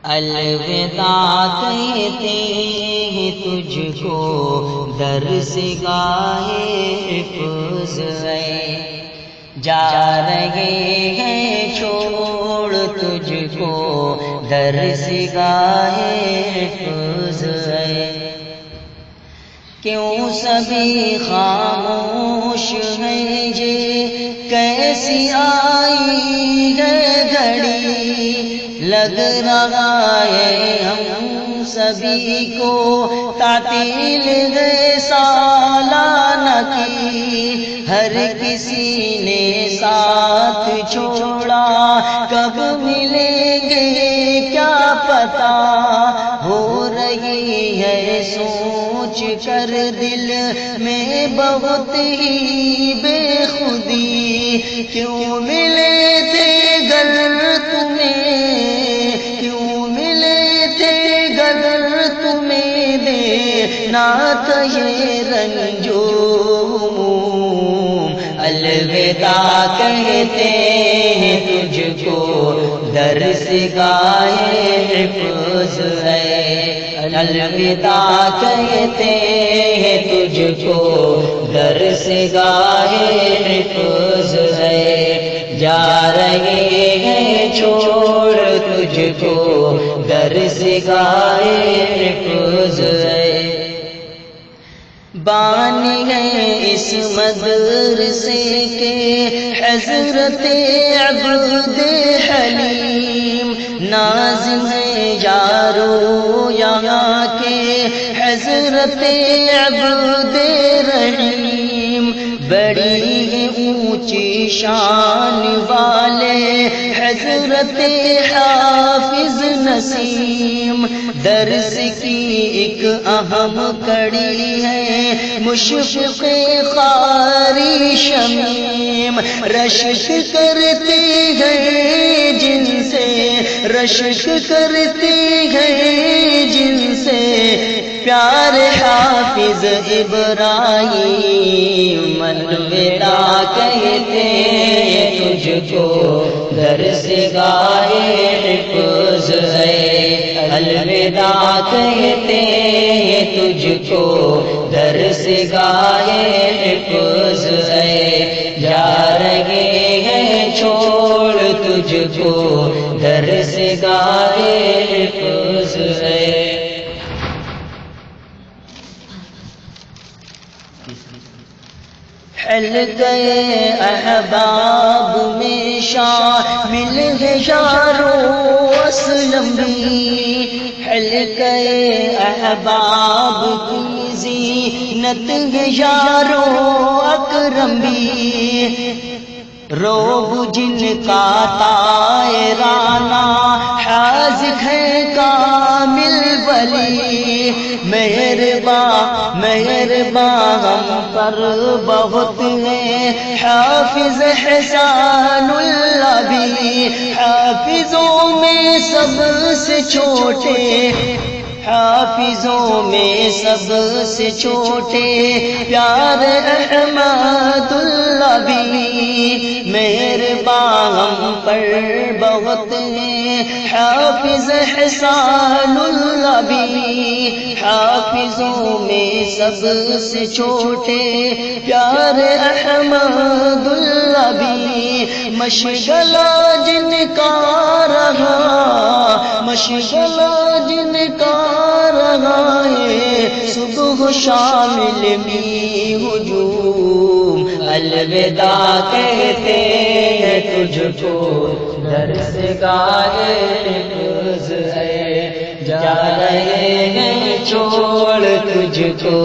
الوداع کہتے ہیں تجھ کو درس گاہے حفظ ہے، جا رہے ہیں چھوڑ تجھ کو درس گاہے حفظ ہے۔ کیوں سبھی خاموش ہیں یہ کیسی آئی ہے گھڑی، لگ رہا ہے ہم سبھی کو تعطیل ہے سالانہ کی، ہر کسی نے ساتھ چھوڑا کب ملیں گے کیا پتا، ہو رہی ہے سوچ کر دل میں بہت ہی بے خودی، کیوں ملے تھے گر تمہیں، کیوں ملے تھے گر تمہیں دینا تھا یہ رنجو ہموم، الوداع کہتے ہیں تجھ کو درس گاہے حفظ ہے، الوداع کہتے ہیں تجھ کو درس گاہے حفظ ہے، جا رہے ہیں چھوڑ تجھ کو درس گاہے حفظ ہے۔ بانی ہے اس مدرسے کے حضرت عبد حلیم، ناظم ہے یارو یہاں کے حضرت عبد رحیم، بڑی اونچی شان والے حضرت حافظ نسیم، درس کی ایک اہم کڑی ہے مشفق قاری شمیم، رشک کرتی ہے جن سے، رشک کرتی ہے جن سے پیار حافظ ابراہیم، الوداع کہتے ہیں تجھ کو درس گاہے حفظ ہے، الوداع کہتے ہیں تجھ کو درس گاہے حفظ ہے، جا رہے ہیں چھوڑ تجھ کو درس گاہے حفظ ہے۔ حلقہ احباب میں شامل ہے یارو اسلم بھی، حلقہ احباب کی زینت ہے یارو اکرم بھی، روب جن کا طائرانہ حاذق ہے کامل ولی، مہرباں مہرباں ہم پر بہت ہے حافظ احسان اللہ بھی، حافظوں میں سب سے چھوٹے، حافظوں میں سب سے چھوٹے پیار احمد اللہ بھی، مہرباں ہم پر بہت ہیں حافظ احسان اللہ بھی، حافظوں میں سب سے چھوٹے پیار احمد اللہ بھی، مشغلہ جن کا رہا، مشغلہ جن کا رہا ہے صبح شامل می ہجوم، الوداع کہتے ہیں تجھ کو درس گاہے حفظ ہے، جا رہے ہیں چھوڑ تجھ کو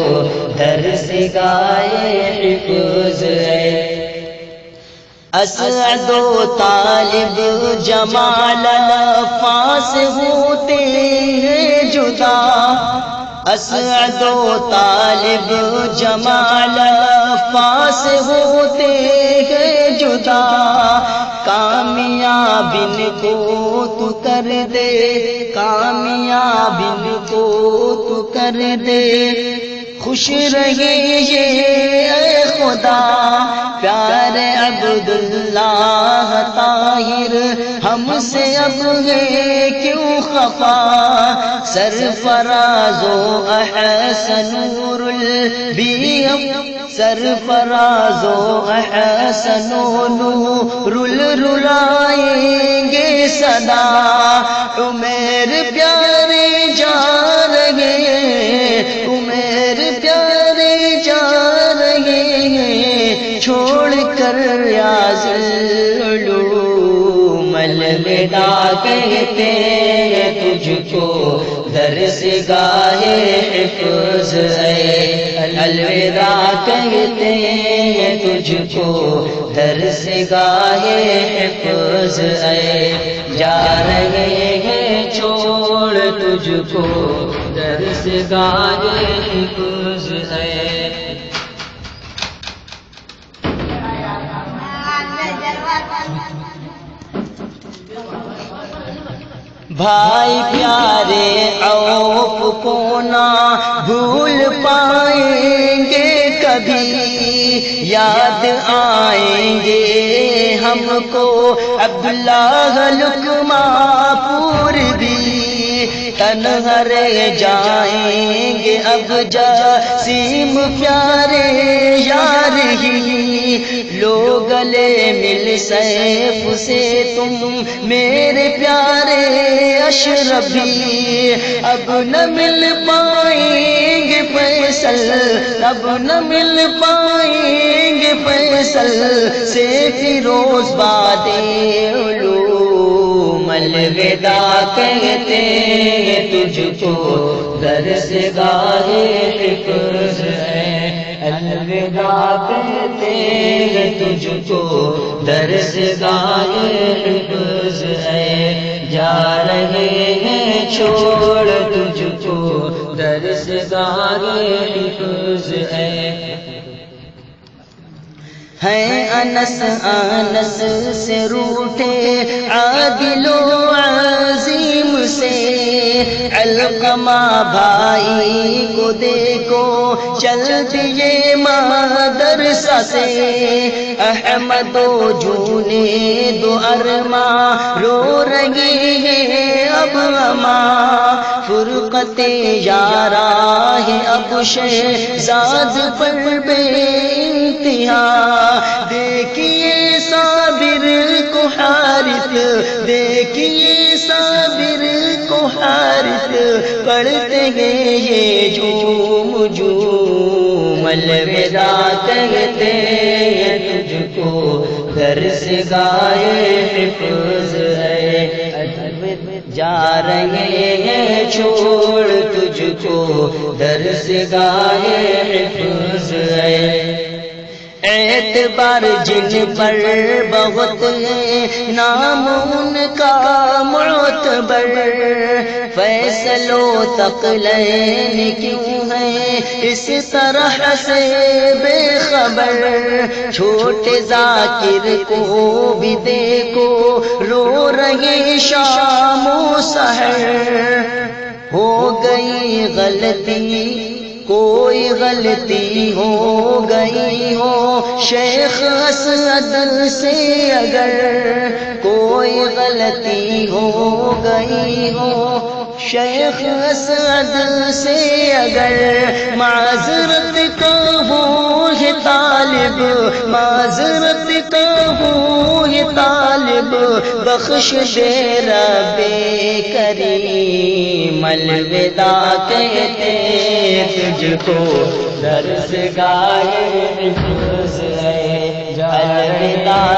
درس گاہے حفظ ہے۔ اسعد و طالب جمال الفاظ ہوتے ہیں جدا، اسعد و طالب جمال الفاظ ہوتے ہیں جدا، کامیاب ان کو تو کر دے، کامیاب ان کو تو کر دے، خوش رہے یہ اے خدا پیارے عبداللہ طاہر، ہم سے اب ہے کیوں خفا، سرفراز و احسن نور البی، سرفراز و احسن نور رلائیں گے صدا، عمر پیارے جا رہے، عمر پیارے جا رہے ہیں، چھوڑ کر ریاض العلوم، الوداع کہتے ہیں تجھ کو درس گاہ حفظ ہے، الوداع کہتے ہیں تجھ کو درس گاہ حفظ ہے، جا رہے ہیں چھوڑ تجھ کو درس گاہ حفظ ہے۔ بھائی پیارے عوف کو نہ بھول پائیں گے کبھی، یاد آئیں گے ہم کو عبداللہ لقمہ پور بھی، تنہا رہ جائیں گے اب جسیم پیارے یار ہی، لو گلے مل سیف سے تم میرے پیارے اشرفی، اب نہ مل پائیں گے فیصل، اب نہ مل پائیں گے فیصل سے فیروز باد علوم، الوداع کہتے ہیں تجھ کو درس گاہ حفظ ہے، الوداع کہتے ہیں تجھ کو درس گاہ حفظ ہے، جا رہے ہیں چھوڑ تجھ کو درس گاہ حفظ ہے۔ انس انس سے روٹے عادل و عظیم سے، علقمہ بھائی کو دیکھو چل دیے مدرسہ سے، احمد و جنید و ارما رو رہی ہے اب اما، فرقت یارا ہے اب شہزاد پر بے انتہا، دیکھیے صابر کو حارث، دیکھیے صابر کو حارث، پڑھتے ہیں یہ جھوم جھوم، الوداع کہتے ہیں تجھ کو درس گاہ حفظ ہے، جا رہے ہیں چھوڑ تجھ کو درس گاہ حفظ ہے۔ اعتبار جن پر بہت ہے نام ان کا معتبر، فیصل و ثقلین کیوں ہیں اس طرح سے بے خبر، چھوٹے ذاکر کو بھی دیکھو رو رہے شام و سحر، ہو گئی غلطی کوئی غلطی ہو گئی ہو شیخ اسد سے، اگر کوئی غلطی ہو گئی ہو شیخ اسد سے، اگر معذرت کا ہو یہ طالب، معذرت کا ہو یہ طالب، بخش دے رب کریم، الوداع کہتے تجھ کو درس گاہ حفظ ہے، الوداع